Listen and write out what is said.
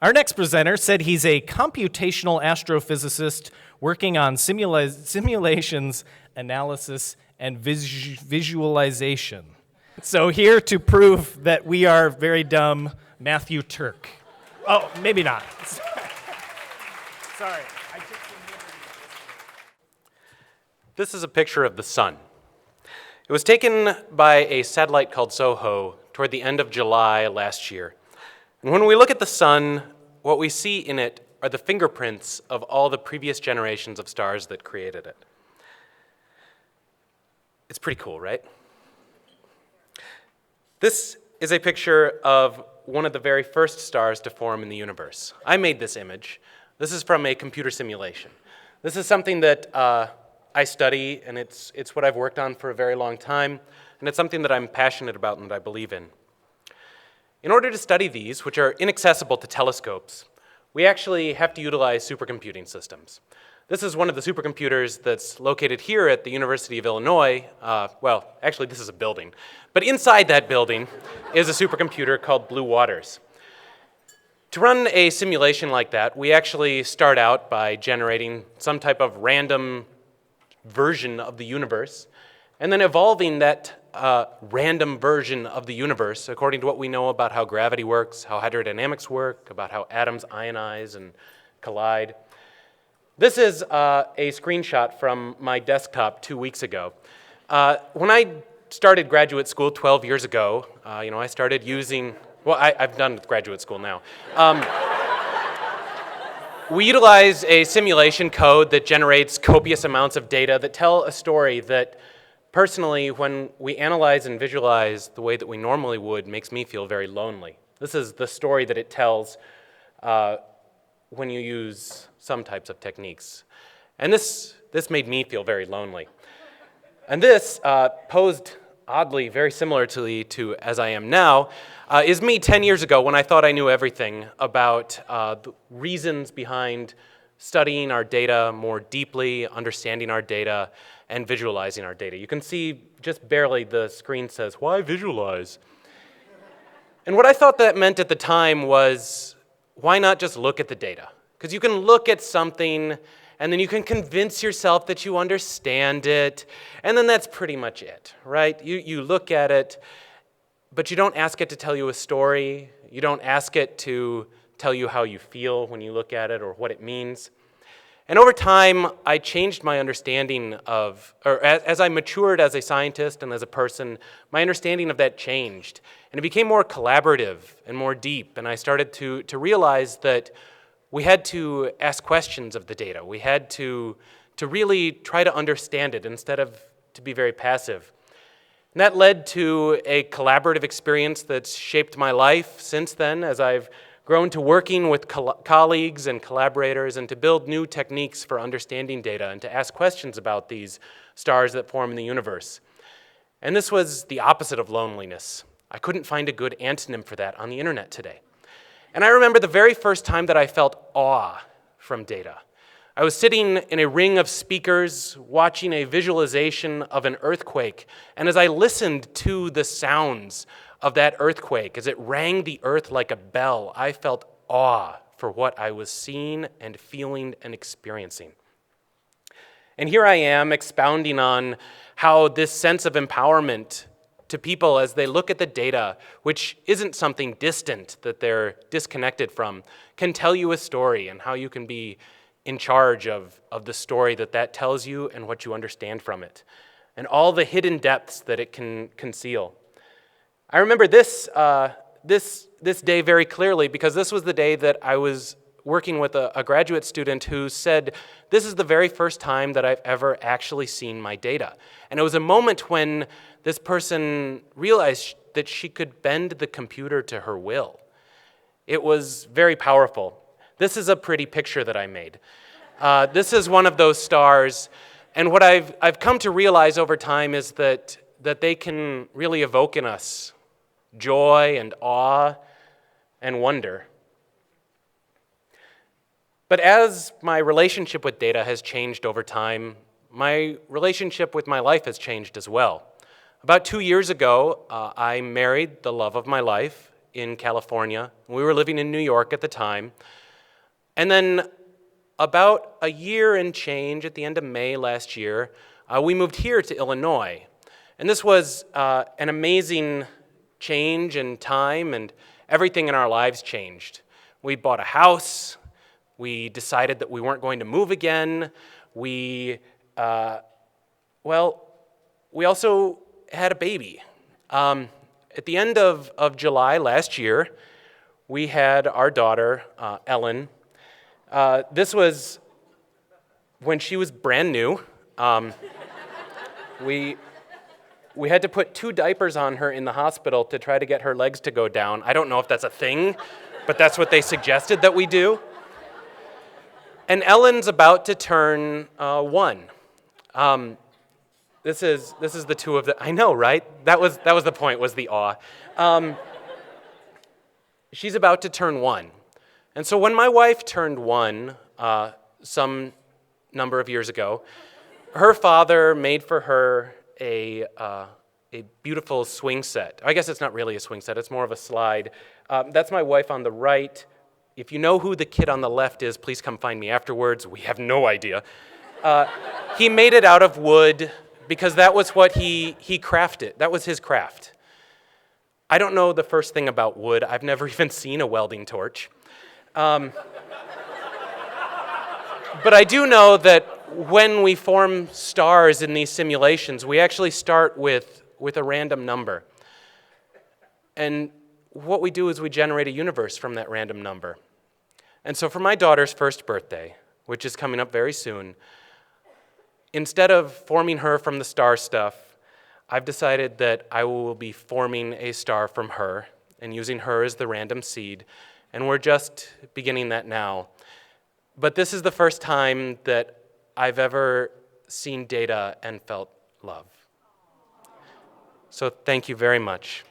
Our next presenter said he's a computational astrophysicist working on simulations, analysis, and visualization. So here to prove that we are very dumb, Matthew Turk. Oh, maybe not. Sorry. This is a picture of the sun. It was taken by a satellite called SOHO toward the end of July last year. And when we look at the sun, what we see in it are the fingerprints of all the previous generations of stars that created it. It's pretty cool, right? This is a picture of one of the very first stars to form in the universe. I made this image. This is from a computer simulation. This is something that I study, and it's what I've worked on for a very long time, and it's something that I'm passionate about and that I believe in. In order to study these, which are inaccessible to telescopes, we actually have to utilize supercomputing systems. This is one of the supercomputers that's located here at the University of Illinois. Well, actually, this is a building. But inside that building is a supercomputer called Blue Waters. To run a simulation like that, we actually start out by generating some type of random version of the universe, and then evolving that random version of the universe according to what we know about how gravity works, how hydrodynamics work, about how atoms ionize and collide. This is a screenshot from my desktop 2 weeks ago. When I started graduate school 12 years ago, I started using, well, I've done graduate school now. We utilize a simulation code that generates copious amounts of data that tell a story that personally, when we analyze and visualize the way that we normally would, makes me feel very lonely. This is the story that it tells when you use some types of techniques. And this made me feel very lonely. And this, posed oddly very similarly to as I am now, is me 10 years ago when I thought I knew everything about the reasons behind studying our data more deeply, understanding our data, and visualizing our data. You can see just barely the screen says, "Why visualize?" And what I thought that meant at the time was, why not just look at the data? Because you can look at something and then you can convince yourself that you understand it, and then that's pretty much it, right? You look at it, but you don't ask it to tell you a story. You don't ask it to tell you how you feel when you look at it or what it means. And over time, I changed my understanding of, or as I matured as a scientist and as a person, my understanding of that changed. And it became more collaborative and more deep, and I started to realize that we had to ask questions of the data. We had to really try to understand it instead of to be very passive. And that led to a collaborative experience that's shaped my life since then, as I've grown to working with colleagues and collaborators and to build new techniques for understanding data and to ask questions about these stars that form in the universe. And this was the opposite of loneliness. I couldn't find a good antonym for that on the internet today. And I remember the very first time that I felt awe from data. I was sitting in a ring of speakers watching a visualization of an earthquake, and as I listened to the sounds of that earthquake, as it rang the earth like a bell, I felt awe for what I was seeing and feeling and experiencing. And here I am expounding on how this sense of empowerment to people as they look at the data, which isn't something distant that they're disconnected from, can tell you a story, and how you can be in charge of the story that tells you and what you understand from it, and all the hidden depths that it can conceal. I remember this day very clearly because this was the day that I was working with a graduate student who said, "This is the very first time that I've ever actually seen my data." And it was a moment when this person realized that she could bend the computer to her will. It was very powerful. This is a pretty picture that I made. This is one of those stars, and what I've come to realize over time is that they can really evoke in us joy and awe and wonder. But as my relationship with data has changed over time, my relationship with my life has changed as well. About 2 years ago, I married the love of my life, in California. We were living in New York at the time. And then about a year and change, at the end of May last year, we moved here to Illinois. And this was an amazing change in time, and everything in our lives changed. We bought a house. We decided that we weren't going to move again. We also had a baby. At the end of July last year, we had our daughter, Ellen. This was when she was brand new. We had to put 2 diapers on her in the hospital to try to get her legs to go down. I don't know if that's a thing, but that's what they suggested that we do. And Ellen's about to turn 1. This is the 2 of them. I know, right? That was the point, was the awe. She's about to turn 1. And so when my wife turned 1, some number of years ago, her father made for her a beautiful swing set. I guess it's not really a swing set, it's more of a slide. That's my wife on the right. If you know who the kid on the left is, please come find me afterwards. We have no idea. He made it out of wood because that was what he crafted. That was his craft. I don't know the first thing about wood. I've never even seen a welding torch. But I do know that when we form stars in these simulations, we actually start with a random number. And what we do is we generate a universe from that random number. And so for my daughter's first birthday, which is coming up very soon, instead of forming her from the star stuff, I've decided that I will be forming a star from her and using her as the random seed. And we're just beginning that now. But this is the first time that I've ever seen data and felt love. So thank you very much.